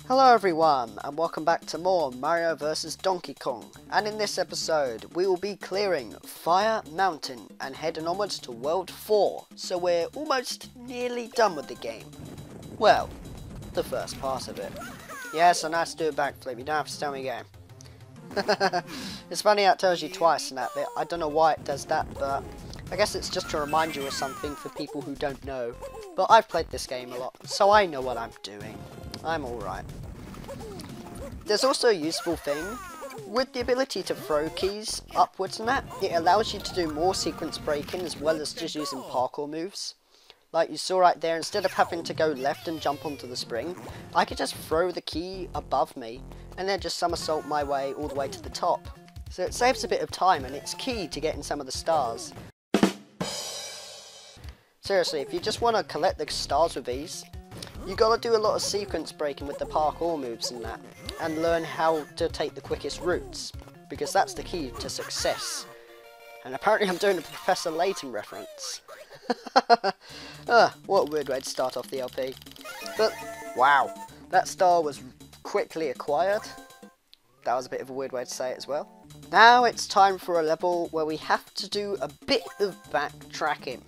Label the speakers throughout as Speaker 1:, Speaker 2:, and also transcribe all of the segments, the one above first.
Speaker 1: Hello everyone, and welcome back to more Mario vs Donkey Kong, and in this episode we will be clearing Fire Mountain and heading onwards to World 4, so we're almost nearly done with the game. Well, the first part of it. Yes, and I have to do a backflip, you don't have to tell me again. It's funny how it tells you twice in that bit. I don't know why it does that, but I guess it's just to remind you of something for people who don't know. But I've played this game a lot, so I know what I'm doing. I'm alright. There's also a useful thing. With the ability to throw keys upwards and that, it allows you to do more sequence breaking as well as just using parkour moves. Like you saw right there, instead of having to go left and jump onto the spring, I could just throw the key above me and then just somersault my way all the way to the top. So it saves a bit of time and it's key to getting some of the stars. Seriously, if you just want to collect the stars with ease, you gotta do a lot of sequence breaking with the parkour moves and that, and learn how to take the quickest routes, because that's the key to success. And apparently I'm doing a Professor Layton reference. What a weird way to start off the LP. But, wow, that star was quickly acquired. That was a bit of a weird way to say it as well. Now it's time for a level where we have to do a bit of backtracking.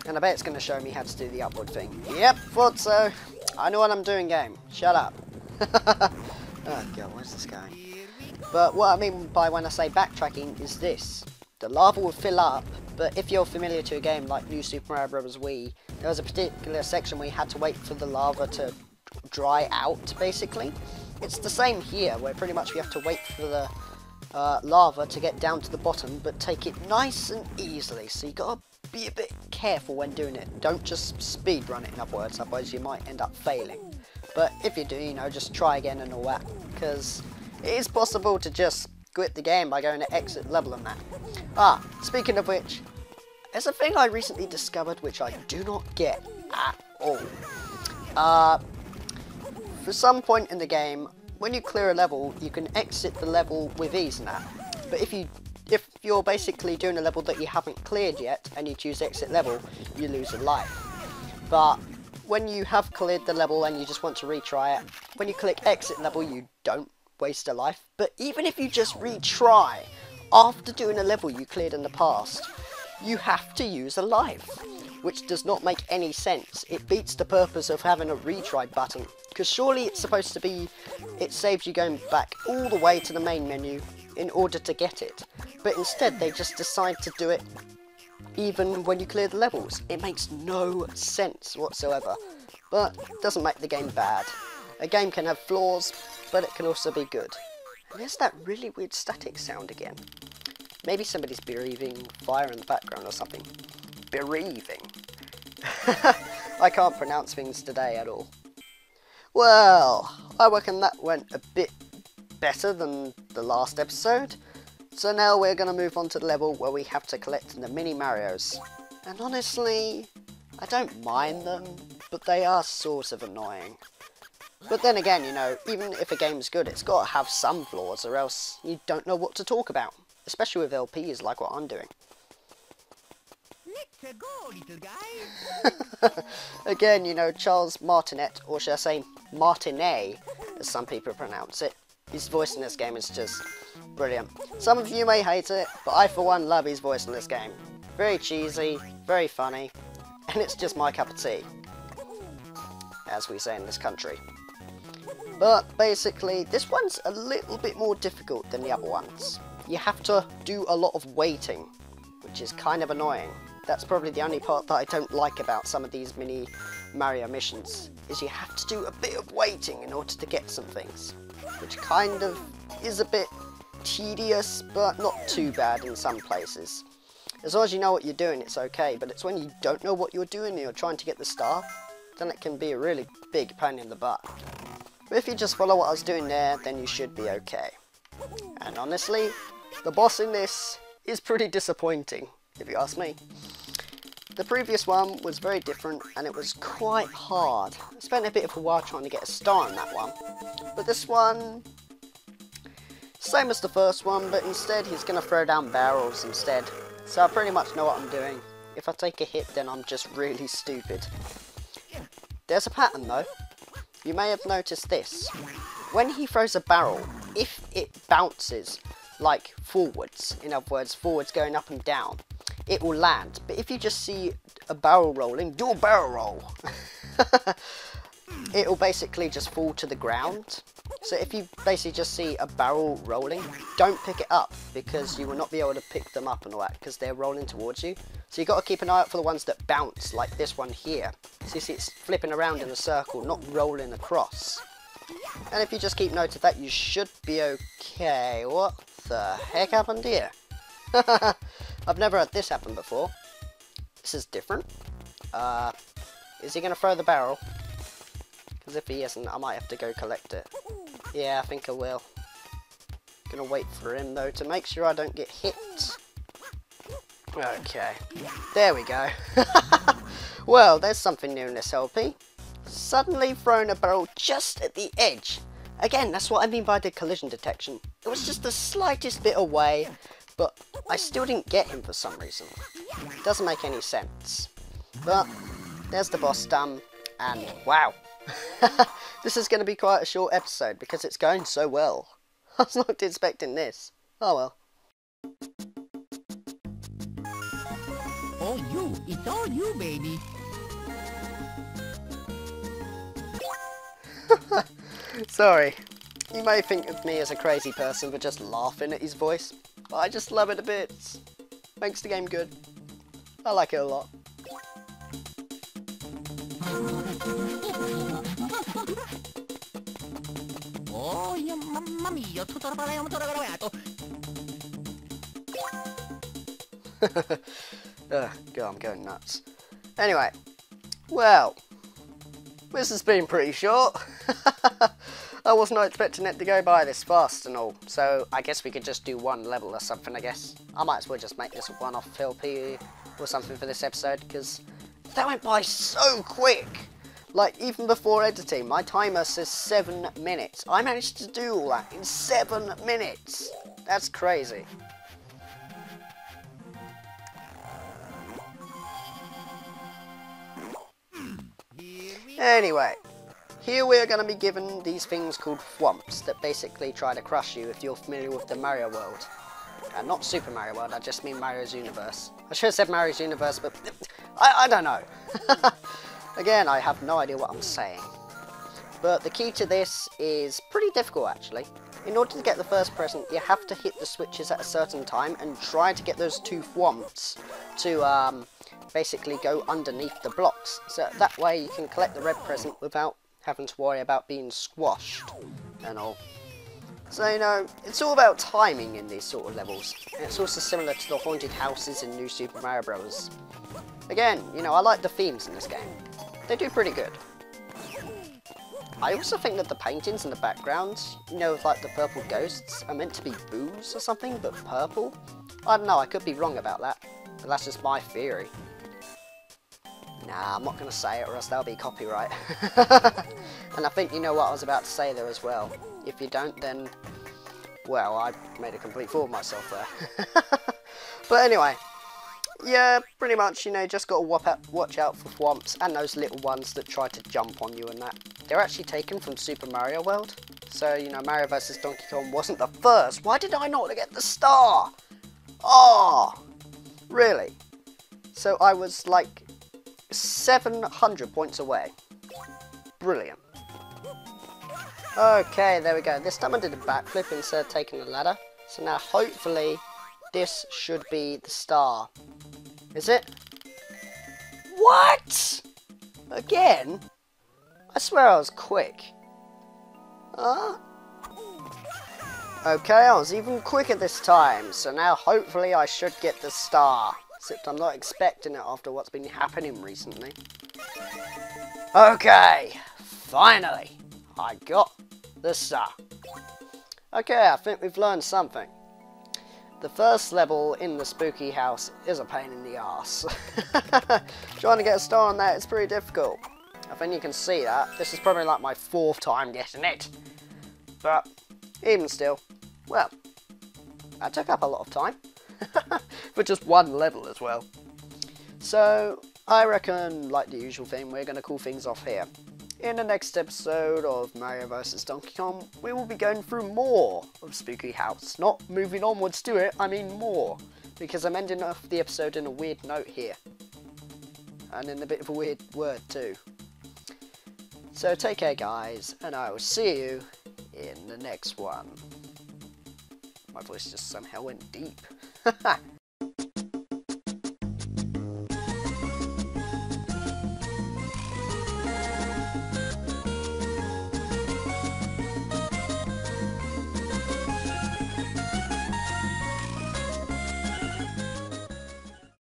Speaker 1: And I bet it's going to show me how to do the upward thing. Yep, thought so. I know what I'm doing, game. Shut up. Oh god, where's this going? But what I mean by when I say backtracking is this. The lava will fill up, but if you're familiar to a game like New Super Mario Bros. Wii, there was a particular section where you had to wait for the lava to dry out, basically. It's the same here, where pretty much you have to wait for the lava to get down to the bottom, but take it nice and easily. So you gotta be a bit careful when doing it. Don't just speed run it, in other words, otherwise you might end up failing. But if you do, you know, just try again and all that, because it is possible to just quit the game by going to exit level and that. Speaking of which, there's a thing I recently discovered which I do not get at all. For some point in the game, when you clear a level, you can exit the level with ease and that. But if you're basically doing a level that you haven't cleared yet and you choose exit level, you lose a life. But when you have cleared the level and you just want to retry it, when you click exit level you don't waste a life. But even if you just retry after doing a level you cleared in the past, you have to use a life, which does not make any sense. It beats the purpose of having a retry button, because surely it's supposed to be it saves you going back all the way to the main menu in order to get it. But instead they just decide to do it even when you clear the levels. It makes no sense whatsoever, but it doesn't make the game bad. A game can have flaws, but it can also be good. And there's that really weird static sound again. Maybe somebody's breathing fire in the background or something. Bereaving. I can't pronounce things today at all. Well, I reckon that went a bit better than the last episode. So now we're going to move on to the level where we have to collect the mini Marios. And honestly, I don't mind them, but they are sort of annoying. But then again, you know, even if a game's good, it's got to have some flaws or else you don't know what to talk about. Especially with LPs like what I'm doing.
Speaker 2: Let's go, little guy.
Speaker 1: Again, you know, Charles Martinet, or should I say Martinet, as some people pronounce it. His voice in this game is just brilliant. Some of you may hate it, but I for one love his voice in this game. Very cheesy, very funny, and it's just my cup of tea, as we say in this country. But basically, this one's a little bit more difficult than the other ones. You have to do a lot of waiting, which is kind of annoying. That's probably the only part that I don't like about some of these mini Mario missions, is you have to do a bit of waiting in order to get some things, which kind of is a bit tedious, but not too bad in some places. As long as you know what you're doing, it's okay, but it's when you don't know what you're doing and you're trying to get the star, then it can be a really big pain in the butt. But if you just follow what I was doing there, then you should be okay. And honestly, the boss in this is pretty disappointing, if you ask me. The previous one was very different and it was quite hard. I spent a bit of a while trying to get a star on that one. But this one, same as the first one, but instead he's going to throw down barrels instead. So I pretty much know what I'm doing. If I take a hit, then I'm just really stupid. There's a pattern though. you may have noticed this. When he throws a barrel, if it bounces like forwards, in other words, forwards going up and down, it will land. But if you just see a barrel rolling, do a barrel roll. It will basically just fall to the ground. So if you basically just see a barrel rolling, don't pick it up, because you will not be able to pick them up and all that, because they're rolling towards you. So you've got to keep an eye out for the ones that bounce, like this one here. So you see it's flipping around in a circle, not rolling across. And if you just keep note of that, you should be okay. What the heck happened here? I've never had this happen before. This is different. Is he going to throw the barrel? Because if he isn't, I might have to go collect it. Yeah, I think I will. Gonna wait for him though to make sure I don't get hit. Okay, there we go. Well, there's something new in this LP. Suddenly thrown a barrel just at the edge. Again, that's what I mean by the collision detection. It was just the slightest bit away, but I still didn't get him for some reason. Doesn't make any sense. But there's the boss done, and wow. This is going to be quite a short episode because it's going so well. I was not expecting this. Oh well.
Speaker 2: Oh, you. It's all you, baby.
Speaker 1: Sorry. You may think of me as a crazy person for just laughing at his voice, but I just love it a bit. Makes the game good. I like it a lot.
Speaker 2: Oh, yeah, mamma mia, tutto rato.
Speaker 1: God, I'm going nuts. Anyway, well, this has been pretty short. I was not expecting it to go by this fast and all, so I guess we could just do one level or something, I guess. I might as well just make this a one-off LP or something for this episode, because that went by so quick. Like, even before editing, my timer says 7 minutes. I managed to do all that in 7 minutes. That's crazy. Anyway, here we are going to be given these things called thwomps that basically try to crush you if you're familiar with the Mario World. Not Super Mario World, I just mean Mario's Universe. I should have said Mario's Universe, but I don't know. Again, I have no idea what I'm saying. But the key to this is pretty difficult, actually. In order to get the first present, you have to hit the switches at a certain time and try to get those 2 thwomps to basically go underneath the blocks. So that way you can collect the red present without having to worry about being squashed and all. So, you know, it's all about timing in these sort of levels. And it's also similar to the haunted houses in New Super Mario Bros. Again, you know, I like the themes in this game. They do pretty good. I also think that the paintings in the background, you know, with like the purple ghosts, are meant to be boos or something, but purple. I don't know, I could be wrong about that, but that's just my theory. Nah, I'm not going to say it or else that'll be copyright. And I think you know what I was about to say there as well. If you don't, then, well, I made a complete fool of myself there. But anyway, yeah, pretty much, you know, just got to watch out for thwomps and those little ones that try to jump on you and that. They're actually taken from Super Mario World. So, you know, Mario vs. Donkey Kong wasn't the first. Why did I not get the star? Oh, really? So I was like 700 points away. Brilliant. Okay, there we go. This time I did a backflip instead of taking the ladder. So now hopefully this should be the star. Is it? What? Again? I swear I was quick. Huh? Okay, I was even quicker this time. So now hopefully I should get the star. Except I'm not expecting it after what's been happening recently. Okay, finally, I got the star. Okay, I think we've learned something. The first level in the spooky house is a pain in the arse. Trying to get a star on that is pretty difficult. I think you can see that. This is probably like my 4th time getting it. But, even still, well, that took up a lot of time. For just one level as well. So, I reckon, like the usual thing, we're going to call things off here. In the next episode of Mario vs Donkey Kong, we will be going through more of Spooky House. Not moving onwards to it, I mean more. Because I'm ending off the episode in a weird note here. And in a bit of a weird word too. So take care guys, and I will see you in the next one. My voice just somehow went deep.